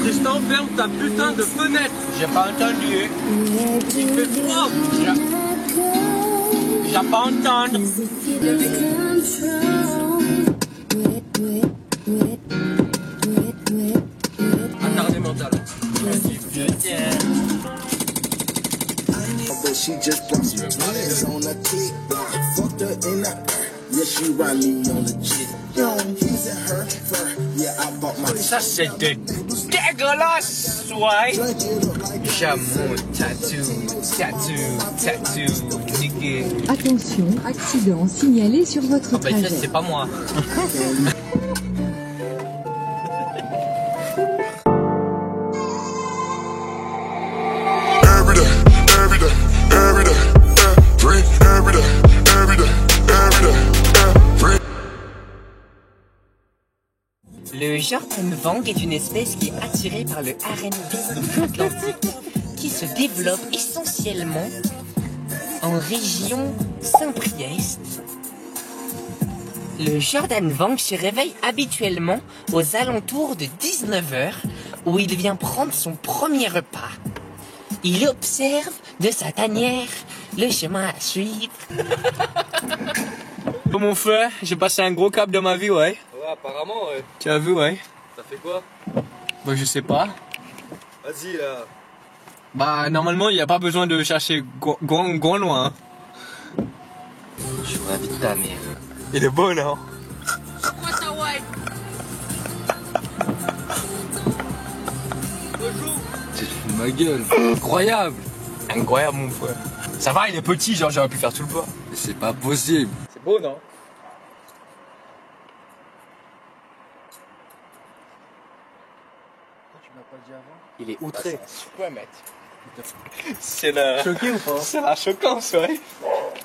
Tristan, ferme ta putain de fenêtre. J'ai pas entendu. Il fait froid. J'ai pas entendu. Attardé mental. She just brought some money on a click. Fucked her in the yeah, she ride me on the jet. He's in her fur. Yeah, I bought my. Ça c'est dégueulasse, ouais. Chameau, tatou, nigga. Attention, accident signalé sur votre Ah bah trajet. c'est pas moi. Le Jordan Vang est une espèce qui est attirée par le R&B atlantique, qui se développe essentiellement en région Saint-Priest. Le Jordan Vang se réveille habituellement aux alentours de 19h, où il vient prendre son premier repas. Il observe de sa tanière le chemin à suivre. Oh mon frère, j'ai passé un gros cap dans ma vie, ouais. Ouais, apparemment, ouais. Tu as vu, ouais. T'as fait quoi? Bah je sais pas. Vas-y, là. Bah normalement il n'y a pas besoin de chercher grand loin. Je suis ravi de ta mère. Il est beau, non? Tu te fous de ma gueule. Incroyable. Incroyable mon frère. Ça va, il est petit, genre j'aurais pu faire tout le poids. Mais c'est pas possible. C'est beau, non? Il est outré. Quoi, mec? C'est la... Choqué ou pas? C'est la choquance, ouais.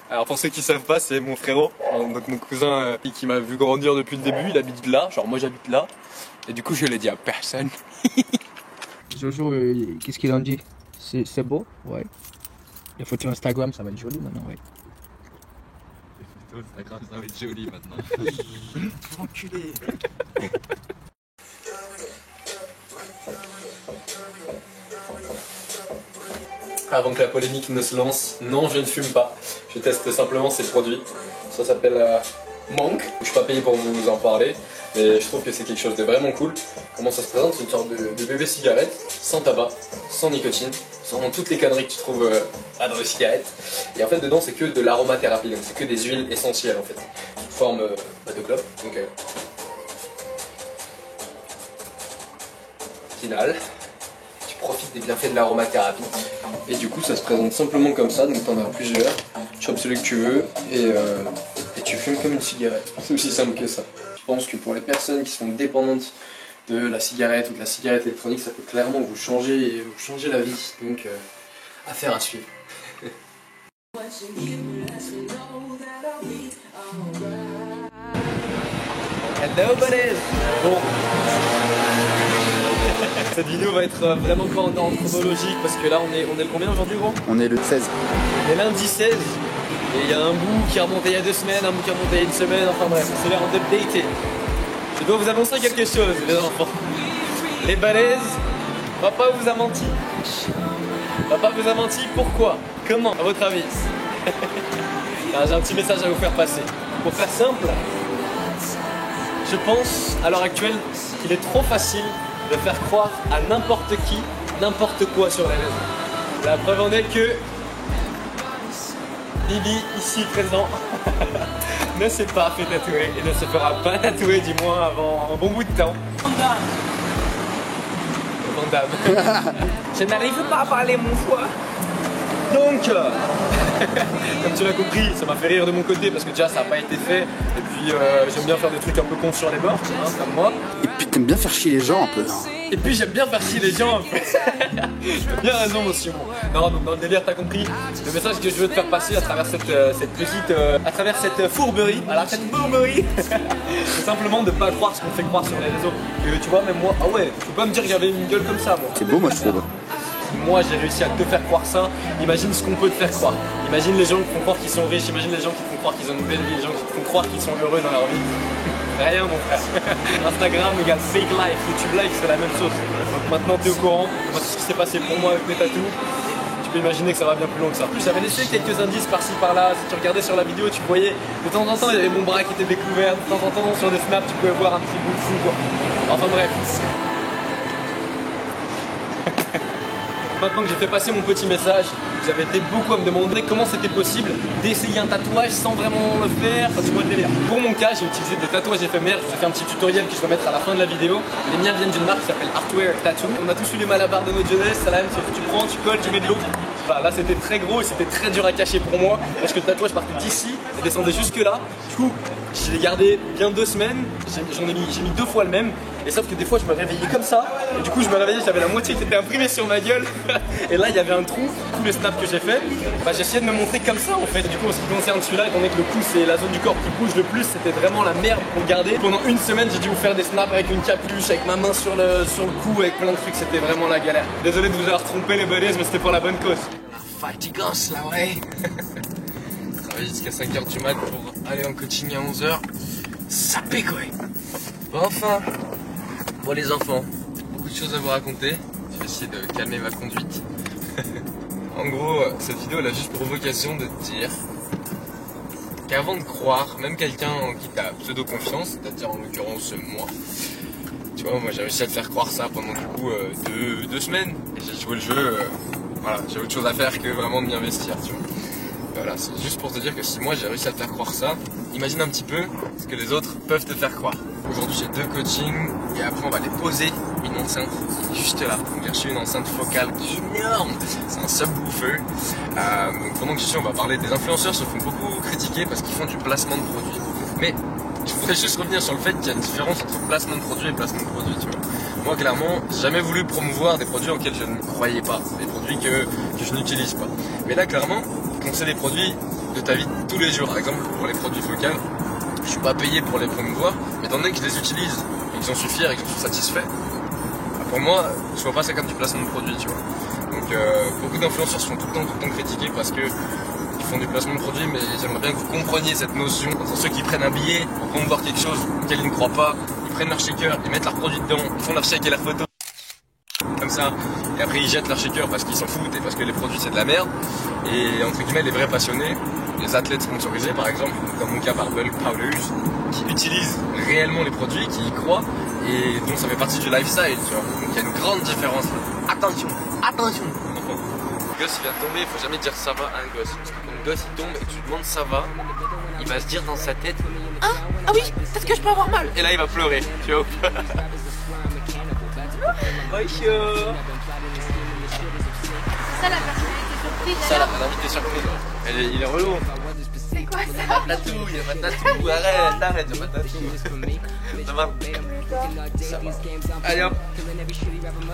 Alors pour ceux qui savent pas, c'est mon frérot, donc mon cousin qui m'a vu grandir depuis le début, il habite là, genre moi j'habite là, et du coup je l'ai dit à personne. Jojo, qu'est-ce qu'il en dit? C'est beau? Ouais. Les photos Instagram, ça va être joli maintenant, ouais. Les photos Instagram, ça va être joli maintenant. Enculé. Avant que la polémique ne se lance, non, je ne fume pas. Je teste simplement ces produits. Ça s'appelle Monk. Je suis pas payé pour vous en parler, mais je trouve que c'est quelque chose de vraiment cool. Comment ça se présente? C'est une sorte de bébé cigarette, sans tabac, sans nicotine, sans toutes les conneries que tu trouves dans les cigarettes. Et en fait, dedans, c'est que de l'aromathérapie, donc c'est que des huiles essentielles en fait, sous forme de clope. Donc, final. Profite des bienfaits de l'aromathérapie et du coup ça se présente simplement comme ça, donc t'en as plusieurs, tu chopes celui que tu veux et tu fumes comme une cigarette, c'est aussi simple que ça. Je pense que pour les personnes qui sont dépendantes de la cigarette ou de la cigarette électronique, ça peut clairement vous changer la vie, donc affaire à suivre. Hello buddies. Bon. Cette vidéo va être vraiment chronologique parce que là on est le combien aujourd'hui, gros? On est le 16. On est lundi 16 et il y a un bout qui est remonté il y a 2 semaines, un bout qui est remonté il y a 1 semaine, enfin bref, c'est l'air d'updater. Je dois vous annoncer quelque chose, les enfants. Les balaises, papa vous a menti. Papa vous a menti, pourquoi? Comment, à votre avis? J'ai un petit message à vous faire passer. Pour faire simple, je pense à l'heure actuelle qu'il est trop facile de faire croire à n'importe qui, n'importe quoi sur les réseaux. La preuve en est que Bibi, ici présent, ne s'est pas fait tatouer et ne se fera pas tatouer du moins avant un bon bout de temps. Van Damme. Je n'arrive pas à parler mon foie. Donc, comme tu l'as compris, ça m'a fait rire de mon côté parce que déjà ça n'a pas été fait. Et puis j'aime bien faire des trucs un peu cons sur les bords, hein, comme moi. Et puis t'aimes bien faire chier les gens un peu. Et puis j'aime bien faire chier les gens un peu. T'as bien raison mon Simon. Non, donc dans le délire t'as compris. Le message que je veux te faire passer à travers cette petite, à travers cette fourberie, voilà, cette fourberie, c'est simplement de pas croire ce qu'on fait croire sur les réseaux. Et tu vois, même moi, ah ouais, tu peux pas me dire que j'avais une gueule comme ça moi. C'est beau moi je trouve. Si moi j'ai réussi à te faire croire ça, imagine ce qu'on peut te faire croire. Imagine les gens qui te font croire qu'ils sont riches, imagine les gens qui te font croire qu'ils ont une belle vie, les gens qui te font croire qu'ils sont heureux dans leur vie. Rien mon frère. Instagram égale fake life, YouTube life c'est la même chose. Donc maintenant t'es au courant, moi tout ce qui s'est passé pour moi avec mes tatous, tu peux imaginer que ça va bien plus loin que ça. J'avais laissé quelques indices par-ci par-là, si tu regardais sur la vidéo tu voyais de temps en temps il y avait mon bras qui était découvert, de temps en temps sur des snaps tu pouvais voir un petit bout de fou quoi. Enfin bref. Maintenant que j'ai fait passer mon petit message, vous avez été beaucoup à me demander comment c'était possible d'essayer un tatouage sans vraiment le faire. Enfin, tu vois le délire. Pour mon cas, j'ai utilisé des tatouages éphémères. Je vous ai fait un petit tutoriel que je vais mettre à la fin de la vidéo. Les miens viennent d'une marque qui s'appelle Artwear Tattoo. On a tous eu les malabars de notre jeunesse. C'est la même chose. Tu prends, tu colles, tu mets de l'eau. Voilà, là c'était très gros et c'était très dur à cacher pour moi parce que le tatouage partait d'ici et descendait jusque là. Du coup, je l'ai gardé bien 2 semaines. J'ai mis 2 fois le même. Et sauf que des fois je me réveillais comme ça. Et du coup je me réveillais, j'avais la moitié qui était imprimée sur ma gueule. Et là il y avait un trou. Tous les snaps que j'ai fait, bah, j'ai essayé de me montrer comme ça en fait. Du coup en ce qui concerne celui-là, étant donné que le cou c'est la zone du corps qui bouge le plus, c'était vraiment la merde pour le garder. Pendant 1 semaine j'ai dû vous faire des snaps avec une capuche, avec ma main sur le cou, avec plein de trucs, c'était vraiment la galère. Désolé de vous avoir trompé les buddies, mais c'était pour la bonne cause. La fatigance là ouais. Travailler jusqu'à 5h du mat pour aller en coaching à 11h. Ça pique ouais. Bon, enfin, bon les enfants, beaucoup de choses à vous raconter. Je vais essayer de calmer ma conduite. En gros, cette vidéo elle a juste pour vocation de te dire qu'avant de croire, même quelqu'un en qui t'as pseudo confiance, c'est-à-dire en l'occurrence moi, tu vois, moi j'ai réussi à te faire croire ça pendant du coup 2 semaines et j'ai joué le jeu, voilà, j'ai autre chose à faire que vraiment de m'y investir, tu vois. Voilà, c'est juste pour te dire que si moi j'ai réussi à te faire croire ça, imagine un petit peu ce que les autres peuvent te faire croire. Aujourd'hui j'ai 2 coachings et après on va les poser une enceinte juste là. Donc j'ai reçu une enceinte focale énorme, c'est un subwoofer. Donc pendant que je suis, on va parler des influenceurs, se font beaucoup critiquer parce qu'ils font du placement de produits. Mais je voudrais juste revenir sur le fait qu'il y a une différence entre placement de produits et placement de produits, tu vois. Moi clairement, j'ai jamais voulu promouvoir des produits auxquels je ne croyais pas, des produits que je n'utilise pas. Mais là clairement, quand c'est des produits de ta vie de tous les jours, par exemple pour les produits focales, je suis pas payé pour les promouvoir, mais étant donné que je les utilise et que j'en suis fier et que j'en suis satisfait, pour moi, je vois pas ça comme du placement de produit, tu vois. Donc beaucoup d'influenceurs sont tout le temps critiqués parce que ils font du placement de produit, mais j'aimerais bien que vous compreniez cette notion entre ceux qui prennent un billet pour promouvoir quelque chose auquel ils ne croient pas, ils prennent leur shaker, ils mettent leur produit dedans, ils font leur shake et leur photo comme ça, et après ils jettent leur shaker parce qu'ils s'en foutent et parce que les produits c'est de la merde. Et entre guillemets les vrais passionnés, les athlètes sponsorisés par exemple, dans mon cas par Bulk Powders, qui utilisent réellement les produits, qui y croient et dont ça fait partie du lifestyle, tu vois. Donc il y a une grande différence là. Attention, attention. Le gosse il vient de tomber, il faut jamais dire ça va à un gosse. Parce que quand le gosse il tombe et que tu lui demandes ça va, il va se dire dans sa tête ah oui, peut-être que je peux avoir mal. Et là il va pleurer, tu vois. Bonjour. Ça la personnalité surprise. Ça l'invité surprise. Il est relou. C'est quoi ça? Tatou, il y a pas de tatou. Arrête, il y a pas de tatou. Ça va. Ça va. Allez hop.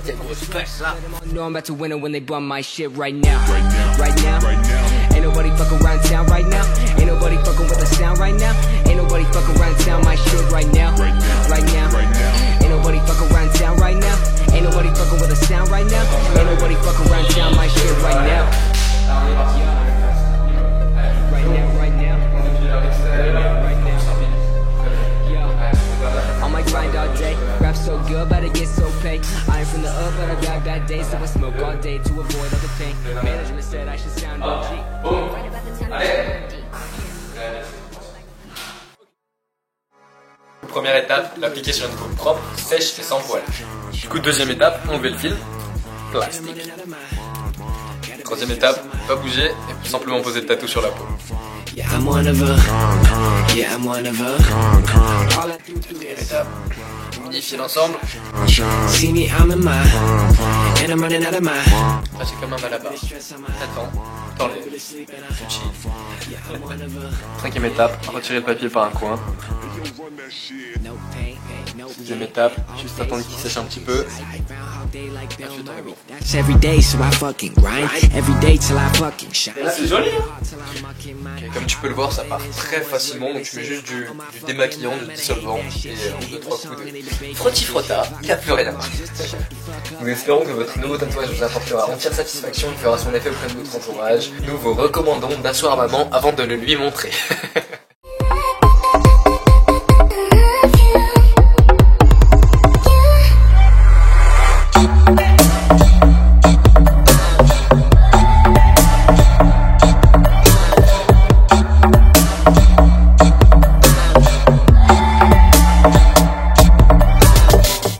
T'es grosse fesse là. No, I'm about to win it when they bum my shit right now. Right now. Ain't nobody fucking around town right now. Ain't nobody fucking with the sound right now. Ain't nobody fucking around town my shit right now. Right now. Ain't nobody fucking around town right now. Ain't nobody fucking with the sound right now. Ain't nobody fucking around town my shit right now. Right now, right now. On my grind all day, rap so good, but I get so paid. I ain't from the up, but I got bad days, so I smoke all day to avoid all the pain. Management said I should sound OG. Première étape, l'appliquer sur une peau propre, sèche et sans poils. Du coup, deuxième étape, enlever le fil, plastique. Troisième étape, pas bouger et tout simplement poser le tatou sur la peau. Yeah, I'm one of her. Yeah, I'm one of her. Quatrième étape, unifier l'ensemble. See me, I'm in my, and I'm running out of my. Là, c'est comme un malabar. T'attends, t'enlèves, tu chill. Cinquième étape, retirer le papier par un coin. Sixième étape, juste attendre qu'il sèche un petit peu. Every day, so I fucking grind. Every day till I fucking shine. C'est joli. Okay, comme tu peux le voir, ça part très facilement, donc tu mets juste du démaquillant, du dissolvant et 2-3 coups de frotti-frotta, il n'y a plus rien. Nous espérons que votre nouveau tatouage vous apportera entière satisfaction et fera son effet auprès de votre entourage. Nous vous recommandons d'asseoir maman avant de le lui montrer.